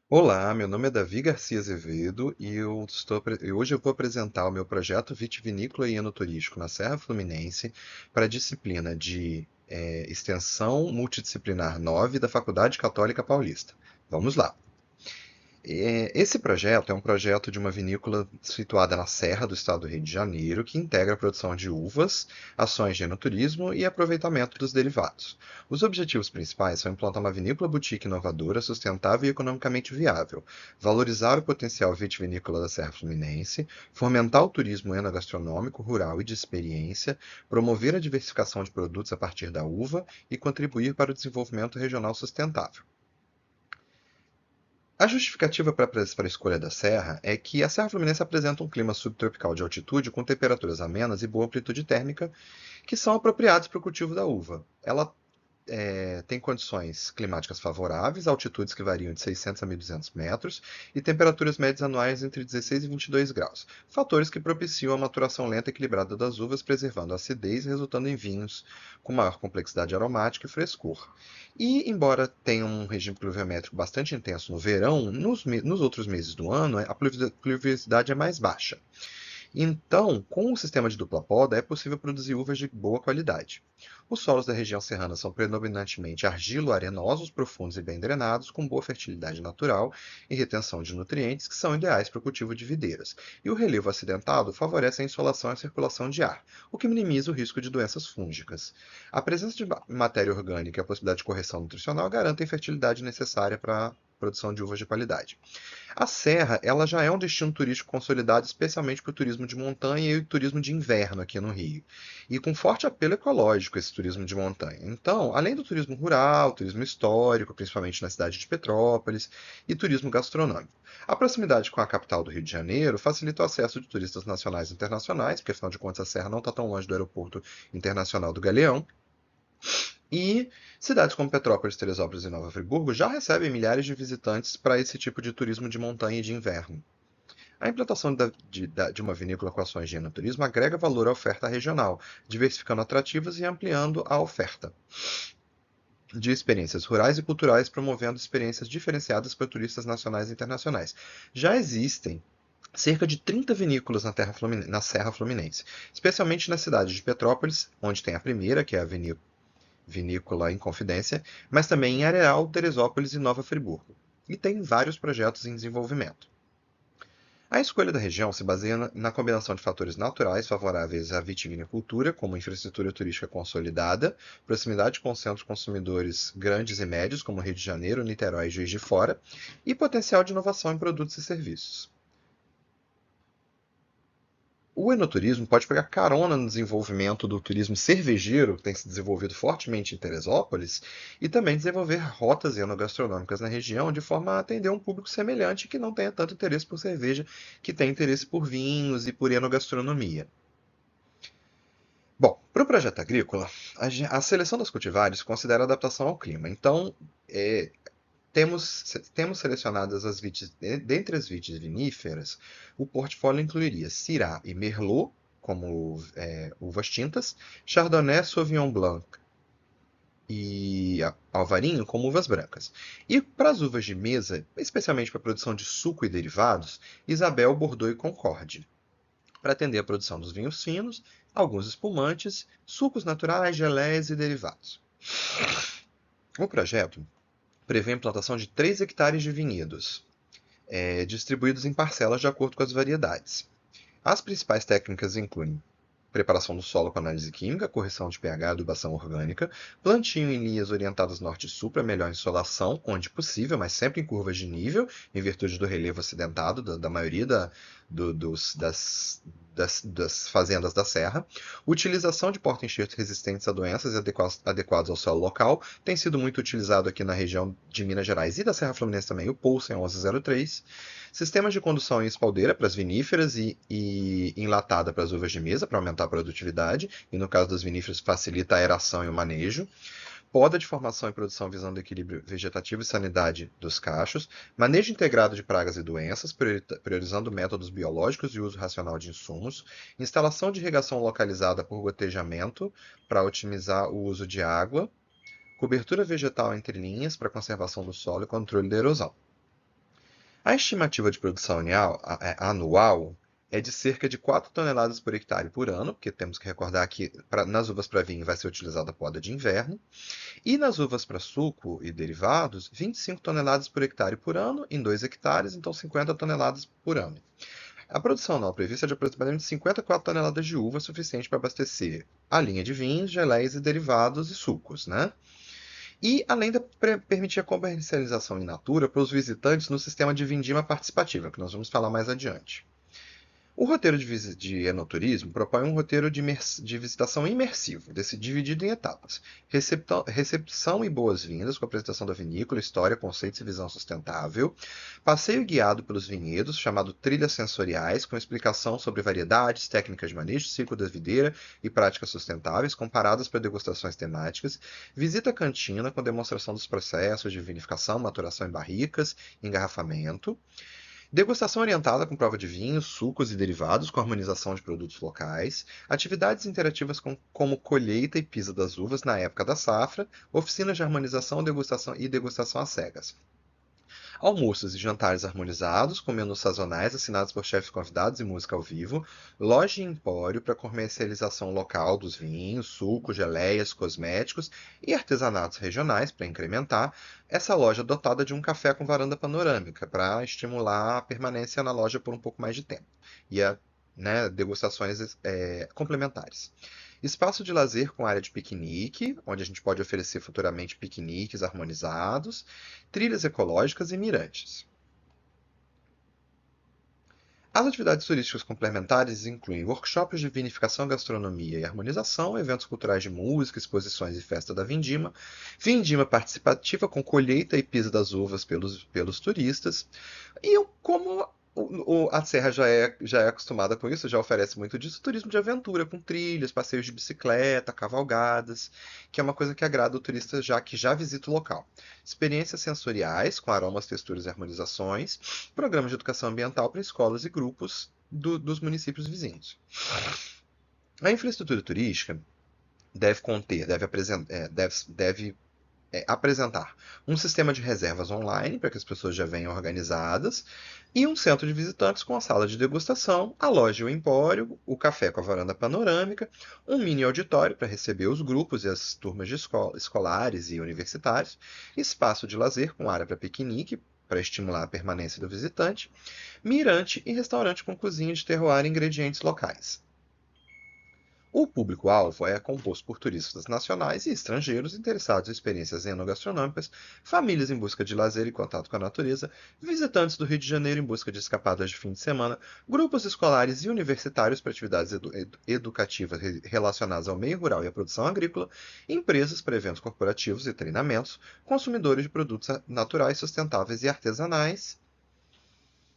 Olá, meu nome é Davi Garcia Azevedo e hoje eu vou apresentar o meu projeto vitivinícola e enoturístico na Serra Fluminense para a disciplina de Extensão Multidisciplinar 9 da Faculdade Católica Paulista. Vamos lá. Esse projeto é um projeto de uma vinícola situada na Serra do estado do Rio de Janeiro, que integra a produção de uvas, ações de enoturismo e aproveitamento dos derivados. Os objetivos principais são implantar uma vinícola boutique inovadora, sustentável e economicamente viável, valorizar o potencial vitivinícola da Serra Fluminense, fomentar o turismo enogastronômico, rural e de experiência, promover a diversificação de produtos a partir da uva e contribuir para o desenvolvimento regional sustentável. A justificativa para a escolha da serra é que a Serra Fluminense apresenta um clima subtropical de altitude com temperaturas amenas e boa amplitude térmica que são apropriados para o cultivo da uva. Ela tem condições climáticas favoráveis, altitudes que variam de 600 a 1.200 metros e temperaturas médias anuais entre 16 e 22 graus, fatores que propiciam a maturação lenta e equilibrada das uvas, preservando a acidez, resultando em vinhos com maior complexidade aromática e frescor. E, embora tenha um regime pluviométrico bastante intenso no verão, nos outros meses do ano a pluviosidade é mais baixa. Então, com o sistema de dupla poda, é possível produzir uvas de boa qualidade. Os solos da região serrana são predominantemente argilo-arenosos, profundos e bem drenados, com boa fertilidade natural e retenção de nutrientes, que são ideais para o cultivo de videiras. E o relevo acidentado favorece a insolação e a circulação de ar, o que minimiza o risco de doenças fúngicas. A presença de matéria orgânica e a possibilidade de correção nutricional garantem a fertilidade necessária para a produção de uvas de qualidade. A Serra, ela já é um destino turístico consolidado, especialmente para o turismo de montanha e o turismo de inverno aqui no Rio. E com forte apelo ecológico esse turismo de montanha. Então, além do turismo rural, turismo histórico, principalmente na cidade de Petrópolis, e turismo gastronômico. A proximidade com a capital do Rio de Janeiro facilita o acesso de turistas nacionais e internacionais, porque afinal de contas a Serra não está tão longe do aeroporto internacional do Galeão, e cidades como Petrópolis, Teresópolis e Nova Friburgo já recebem milhares de visitantes para esse tipo de turismo de montanha e de inverno. A implantação de uma vinícola com ações de enoturismo agrega valor à oferta regional, diversificando atrativos e ampliando a oferta de experiências rurais e culturais, promovendo experiências diferenciadas para turistas nacionais e internacionais. Já existem cerca de 30 vinícolas na Serra Fluminense, especialmente na cidade de Petrópolis, onde tem a primeira, que é a Vinícola em Confidência, mas também em Areal, Teresópolis e Nova Friburgo. E tem vários projetos em desenvolvimento. A escolha da região se baseia na combinação de fatores naturais favoráveis à vitivinicultura, como infraestrutura turística consolidada, proximidade com centros consumidores grandes e médios, como Rio de Janeiro, Niterói e Juiz de Fora, e potencial de inovação em produtos e serviços. O enoturismo pode pegar carona no desenvolvimento do turismo cervejeiro, que tem se desenvolvido fortemente em Teresópolis, e também desenvolver rotas enogastronômicas na região de forma a atender um público semelhante que não tenha tanto interesse por cerveja, que tem interesse por vinhos e por enogastronomia. Bom, para o projeto agrícola, a seleção das cultivares considera a adaptação ao clima. Então, é, temos selecionadas dentre as vites viníferas, o portfólio incluiria Syrah e Merlot, como uvas tintas, Chardonnay, Sauvignon Blanc e Alvarinho, como uvas brancas. E para as uvas de mesa, especialmente para a produção de suco e derivados, Isabel, Bordeaux e Concorde, para atender a produção dos vinhos finos, alguns espumantes, sucos naturais, geleias e derivados. O projeto prevê a implantação de 3 hectares de vinhedos, distribuídos em parcelas de acordo com as variedades. As principais técnicas incluem preparação do solo com análise química, correção de pH e adubação orgânica, plantio em linhas orientadas norte e sul para melhor insolação, onde possível, mas sempre em curvas de nível, em virtude do relevo acidentado da maioria das fazendas da serra. Utilização de porta-enxertos resistentes a doenças e adequados ao solo local. Tem sido muito utilizado aqui na região de Minas Gerais e da Serra Fluminense também, o Poulsen 1103. Sistemas de condução em espaldeira para as viníferas e enlatada para as uvas de mesa, para aumentar a produtividade, e no caso das viníferas facilita a aeração e o manejo. Poda de formação e produção visando equilíbrio vegetativo e sanidade dos cachos, manejo integrado de pragas e doenças, priorizando métodos biológicos e uso racional de insumos, instalação de irrigação localizada por gotejamento para otimizar o uso de água, cobertura vegetal entre linhas para conservação do solo e controle da erosão. A estimativa de produção anual é de cerca de 4 toneladas por hectare por ano, porque temos que recordar que nas uvas para vinho vai ser utilizada a poda de inverno, e nas uvas para suco e derivados, 25 toneladas por hectare por ano, em 2 hectares, então 50 toneladas por ano. A produção anual prevista é de aproximadamente 54 toneladas de uva, suficiente para abastecer a linha de vinhos, geleias e derivados e sucos, né? E além de permitir a comercialização in natura para os visitantes no sistema de vindima participativa, que nós vamos falar mais adiante. O roteiro de enoturismo propõe um roteiro de visitação imersivo, dividido em etapas. Recepção e boas-vindas, com a apresentação da vinícola, história, conceitos e visão sustentável. Passeio guiado pelos vinhedos, chamado trilhas sensoriais, com explicação sobre variedades, técnicas de manejo, ciclo da videira e práticas sustentáveis, comparadas para degustações temáticas. Visita cantina, com demonstração dos processos de vinificação, maturação em barricas, engarrafamento. Degustação orientada com prova de vinhos, sucos e derivados, com harmonização de produtos locais. Atividades interativas como colheita e pisa das uvas na época da safra. Oficinas de harmonização e degustação às cegas. Almoços e jantares harmonizados, com menus sazonais assinados por chefes convidados e música ao vivo. Loja e empório para comercialização local dos vinhos, sucos, geleias, cosméticos e artesanatos regionais para incrementar. Essa loja dotada de um café com varanda panorâmica para estimular a permanência na loja por um pouco mais de tempo. E degustações complementares. Espaço de lazer com área de piquenique, onde a gente pode oferecer futuramente piqueniques harmonizados, trilhas ecológicas e mirantes. As atividades turísticas complementares incluem workshops de vinificação, gastronomia e harmonização, eventos culturais de música, exposições e festa da vindima, vindima participativa com colheita e pisa das uvas pelos turistas. E como a Serra já é acostumada com isso, já oferece muito disso, turismo de aventura, com trilhas, passeios de bicicleta, cavalgadas, que é uma coisa que agrada o turista que já visita o local. Experiências sensoriais, com aromas, texturas e harmonizações, programas de educação ambiental para escolas e grupos dos municípios vizinhos. A infraestrutura turística deve apresentar um sistema de reservas online para que as pessoas já venham organizadas e um centro de visitantes com a sala de degustação, a loja e o empório, o café com a varanda panorâmica, um mini auditório para receber os grupos e as turmas de escolares e universitários, espaço de lazer com área para piquenique para estimular a permanência do visitante, mirante e restaurante com cozinha de terroir e ingredientes locais. O público-alvo é composto por turistas nacionais e estrangeiros interessados em experiências enogastronômicas, famílias em busca de lazer e contato com a natureza, visitantes do Rio de Janeiro em busca de escapadas de fim de semana, grupos escolares e universitários para atividades educativas relacionadas ao meio rural e à produção agrícola, empresas para eventos corporativos e treinamentos, consumidores de produtos naturais, sustentáveis e artesanais,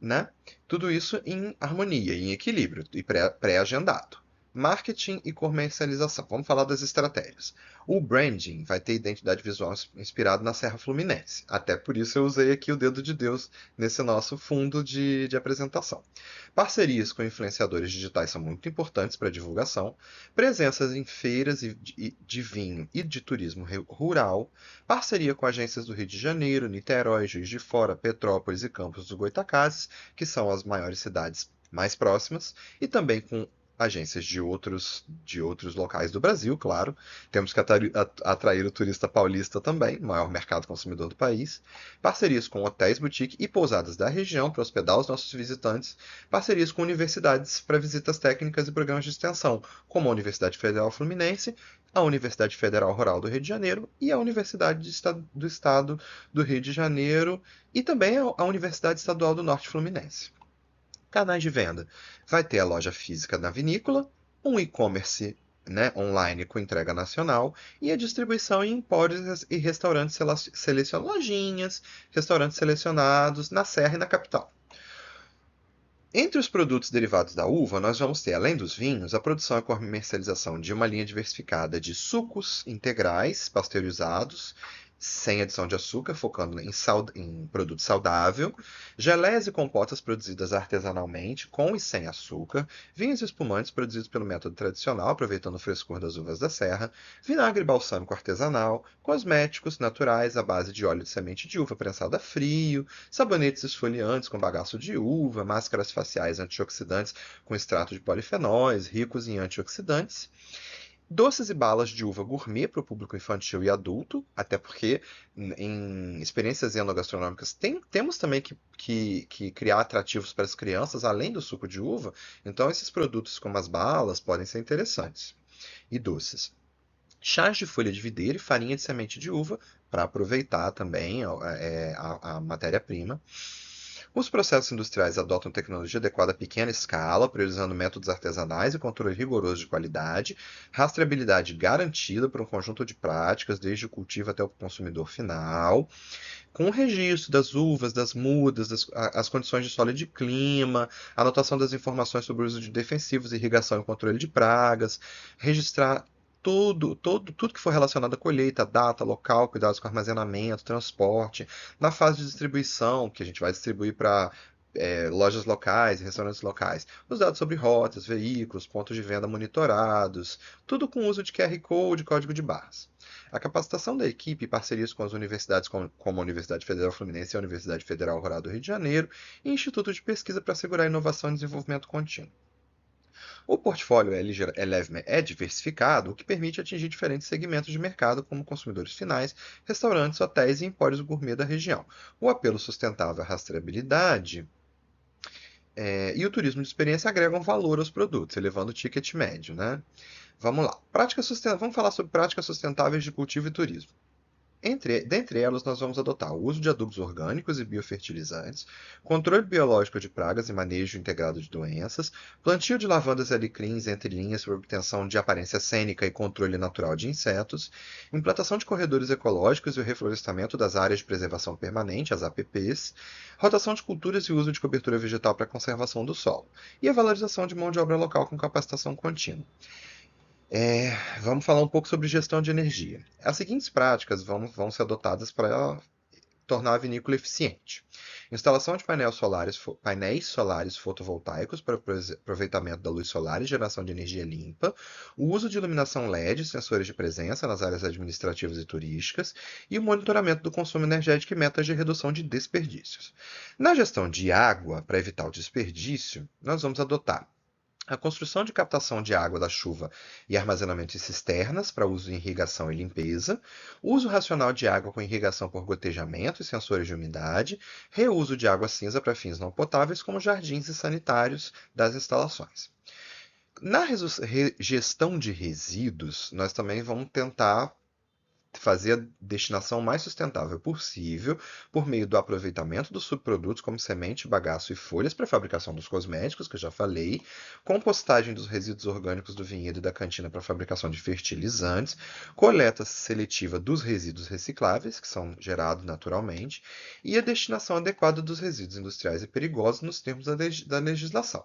né? Tudo isso em harmonia, em equilíbrio e pré-agendado. Marketing e comercialização. Vamos falar das estratégias. O branding vai ter identidade visual inspirado na Serra Fluminense. Até por isso eu usei aqui o dedo de Deus nesse nosso fundo de apresentação. Parcerias com influenciadores digitais são muito importantes para a divulgação. Presenças em feiras de vinho e de turismo rural. Parceria com agências do Rio de Janeiro, Niterói, Juiz de Fora, Petrópolis e Campos do Goytacazes, que são as maiores cidades mais próximas, e também com agências de outros locais do Brasil, claro. Temos que atrair o turista paulista também, maior mercado consumidor do país. Parcerias com hotéis, boutique e pousadas da região para hospedar os nossos visitantes. Parcerias com universidades para visitas técnicas e programas de extensão, como a Universidade Federal Fluminense, a Universidade Federal Rural do Rio de Janeiro e a Universidade do Estado do Rio de Janeiro e também a Universidade Estadual do Norte Fluminense. Canais de venda. Vai ter a loja física na vinícola, um e-commerce online com entrega nacional e a distribuição em empórios e restaurantes lojinhas, restaurantes selecionados na Serra e na capital. Entre os produtos derivados da uva, nós vamos ter, além dos vinhos, a produção e comercialização de uma linha diversificada de sucos integrais pasteurizados, sem adição de açúcar, focando em produto saudável, geleias e compotas produzidas artesanalmente, com e sem açúcar, vinhos e espumantes produzidos pelo método tradicional, aproveitando o frescor das uvas da serra, vinagre balsâmico artesanal, cosméticos naturais à base de óleo de semente de uva prensado a frio, sabonetes esfoliantes com bagaço de uva, máscaras faciais antioxidantes com extrato de polifenóis, ricos em antioxidantes, doces e balas de uva gourmet para o público infantil e adulto, até porque em experiências enogastronômicas temos também que criar atrativos para as crianças, além do suco de uva, então esses produtos como as balas podem ser interessantes. E doces. Chás de folha de videira e farinha de semente de uva, para aproveitar também a matéria-prima. Os processos industriais adotam tecnologia adequada a pequena escala, priorizando métodos artesanais e controle rigoroso de qualidade, rastreabilidade garantida por um conjunto de práticas, desde o cultivo até o consumidor final, com o registro das uvas, das mudas, as condições de solo e de clima, anotação das informações sobre o uso de defensivos, irrigação e controle de pragas, registrar tudo que for relacionado à colheita, data, local, cuidados com armazenamento, transporte, na fase de distribuição, que a gente vai distribuir para lojas locais e restaurantes locais. Os dados sobre rotas, veículos, pontos de venda monitorados, tudo com uso de QR Code e código de barras. A capacitação da equipe e parcerias com as universidades como a Universidade Federal Fluminense e a Universidade Federal Rural do Rio de Janeiro e Instituto de Pesquisa para assegurar inovação e desenvolvimento contínuo. O portfólio Elevme é diversificado, o que permite atingir diferentes segmentos de mercado, como consumidores finais, restaurantes, hotéis e empórios gourmet da região. O apelo sustentável à rastreabilidade e o turismo de experiência agregam valor aos produtos, elevando o ticket médio, né? Vamos lá. Vamos falar sobre práticas sustentáveis de cultivo e turismo. Dentre elas, nós vamos adotar o uso de adubos orgânicos e biofertilizantes, controle biológico de pragas e manejo integrado de doenças, plantio de lavandas e alicrins entre linhas para obtenção de aparência cênica e controle natural de insetos, implantação de corredores ecológicos e o reflorestamento das áreas de preservação permanente, as APPs, rotação de culturas e uso de cobertura vegetal para a conservação do solo, e a valorização de mão de obra local com capacitação contínua. Vamos falar um pouco sobre gestão de energia. As seguintes práticas vão ser adotadas para tornar a vinícola eficiente. Instalação de painéis solares fotovoltaicos para aproveitamento da luz solar e geração de energia limpa, o uso de iluminação LED e sensores de presença nas áreas administrativas e turísticas e o monitoramento do consumo energético e metas de redução de desperdícios. Na gestão de água, para evitar o desperdício, nós vamos adotar a construção de captação de água da chuva e armazenamento em cisternas para uso em irrigação e limpeza, uso racional de água com irrigação por gotejamento e sensores de umidade, reuso de água cinza para fins não potáveis, como jardins e sanitários das instalações. Na gestão de resíduos, nós também vamos tentar fazer a destinação mais sustentável possível por meio do aproveitamento dos subprodutos como semente, bagaço e folhas para a fabricação dos cosméticos, que eu já falei, compostagem dos resíduos orgânicos do vinhedo e da cantina para a fabricação de fertilizantes, coleta seletiva dos resíduos recicláveis, que são gerados naturalmente, e a destinação adequada dos resíduos industriais e perigosos nos termos da legislação.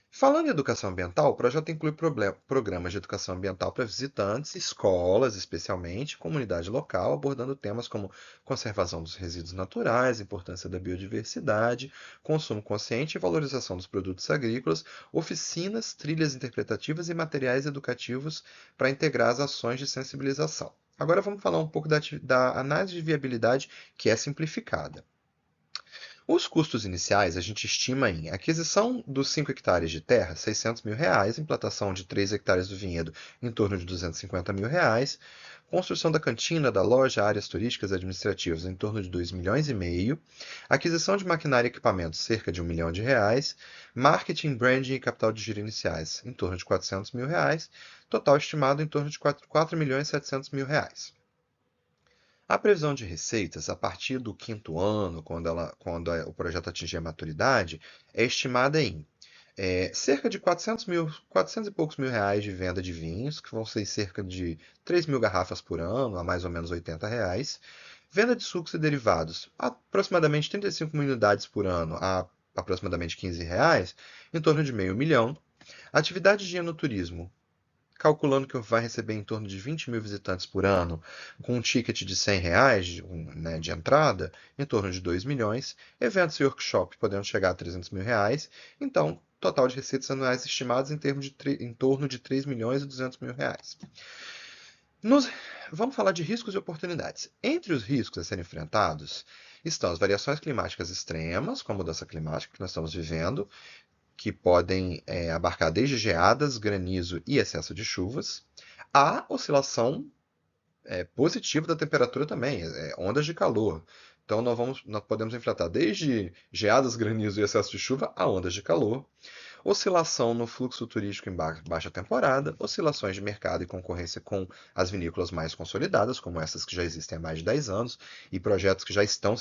Falando em educação ambiental, o projeto inclui programas de educação ambiental para visitantes, escolas especialmente, comunidade local, abordando temas como conservação dos resíduos naturais, importância da biodiversidade, consumo consciente e valorização dos produtos agrícolas, oficinas, trilhas interpretativas e materiais educativos para integrar as ações de sensibilização. Agora vamos falar um pouco da análise de viabilidade, que é simplificada. Os custos iniciais a gente estima em aquisição dos 5 hectares de terra, R$ 600 mil, implantação de 3 hectares do vinhedo, em torno de R$ 250 mil, construção da cantina, da loja, áreas turísticas e administrativas, em torno de R$ 2,5 milhões, aquisição de maquinária e equipamentos, cerca de R$ 1 milhão, marketing, branding e capital de giro iniciais, em torno de R$ 400 mil, total estimado em torno de R$ 4.700.000. A previsão de receitas a partir do quinto ano, quando o projeto atingir a maturidade, é estimada em cerca de 400 e poucos mil reais de venda de vinhos, que vão ser cerca de 3 mil garrafas por ano, a mais ou menos R$ 80. Venda de sucos e derivados, aproximadamente 35 mil unidades por ano, a aproximadamente R$ 15, em torno de meio milhão. Atividade de enoturismo, calculando que vai receber em torno de 20 mil visitantes por ano, com um ticket de R$ 100, né, de entrada, em torno de 2 milhões, eventos e workshops podendo chegar a R$ 300 mil, então, total de receitas anuais estimadas em torno de 3 milhões e 200 mil reais. Nos- Vamos falar de riscos e oportunidades. Entre os riscos a serem enfrentados estão as variações climáticas extremas, como a mudança climática que nós estamos vivendo, que podem abarcar desde geadas, granizo e excesso de chuvas, a oscilação positiva da temperatura também, ondas de calor. Então nós podemos enfrentar desde geadas, granizo e excesso de chuva a ondas de calor, oscilação no fluxo turístico em baixa temporada, oscilações de mercado e concorrência com as vinícolas mais consolidadas, como essas que já existem há mais de 10 anos, e projetos que já estão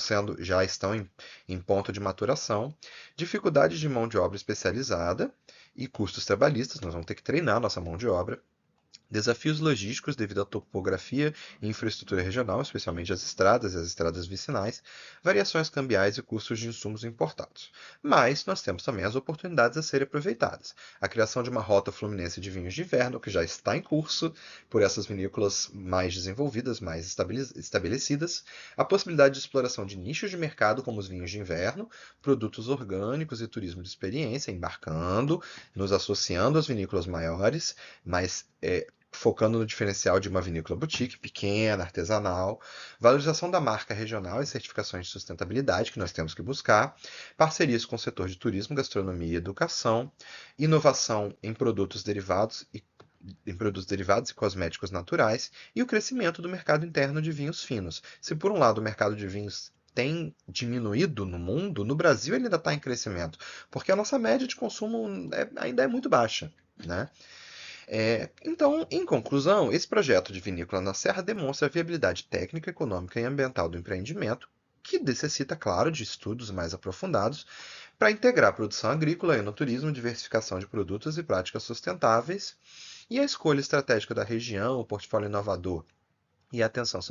em ponto de maturação, dificuldades de mão de obra especializada e custos trabalhistas, nós vamos ter que treinar nossa mão de obra, desafios logísticos devido à topografia e infraestrutura regional, especialmente as estradas e as estradas vicinais, variações cambiais e custos de insumos importados. Mas nós temos também as oportunidades a serem aproveitadas. A criação de uma rota fluminense de vinhos de inverno, que já está em curso por essas vinícolas mais desenvolvidas, mais estabelecidas, a possibilidade de exploração de nichos de mercado como os vinhos de inverno, produtos orgânicos e turismo de experiência, embarcando, nos associando às vinícolas maiores, mas focando no diferencial de uma vinícola boutique, pequena, artesanal, valorização da marca regional e certificações de sustentabilidade que nós temos que buscar, parcerias com o setor de turismo, gastronomia e educação, inovação em produtos derivados e cosméticos naturais e o crescimento do mercado interno de vinhos finos. Se por um lado o mercado de vinhos tem diminuído no mundo, no Brasil ele ainda está em crescimento, porque a nossa média de consumo ainda é muito baixa, né? Então, em conclusão, esse projeto de vinícola na Serra demonstra a viabilidade técnica, econômica e ambiental do empreendimento, que necessita, claro, de estudos mais aprofundados para integrar a produção agrícola, enoturismo, diversificação de produtos e práticas sustentáveis, e a escolha estratégica da região, o portfólio inovador e a atenção à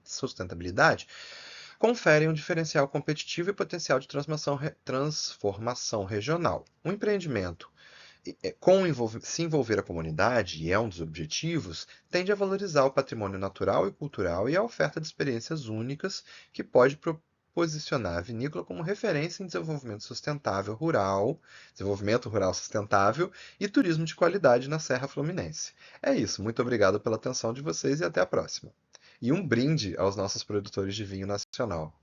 sustentabilidade conferem um diferencial competitivo e potencial de transformação regional. O empreendimento se envolver a comunidade, e é um dos objetivos, tende a valorizar o patrimônio natural e cultural e a oferta de experiências únicas que pode posicionar a vinícola como referência em desenvolvimento rural sustentável e turismo de qualidade na Serra Fluminense. É isso, muito obrigado pela atenção de vocês e até a próxima. E um brinde aos nossos produtores de vinho nacional.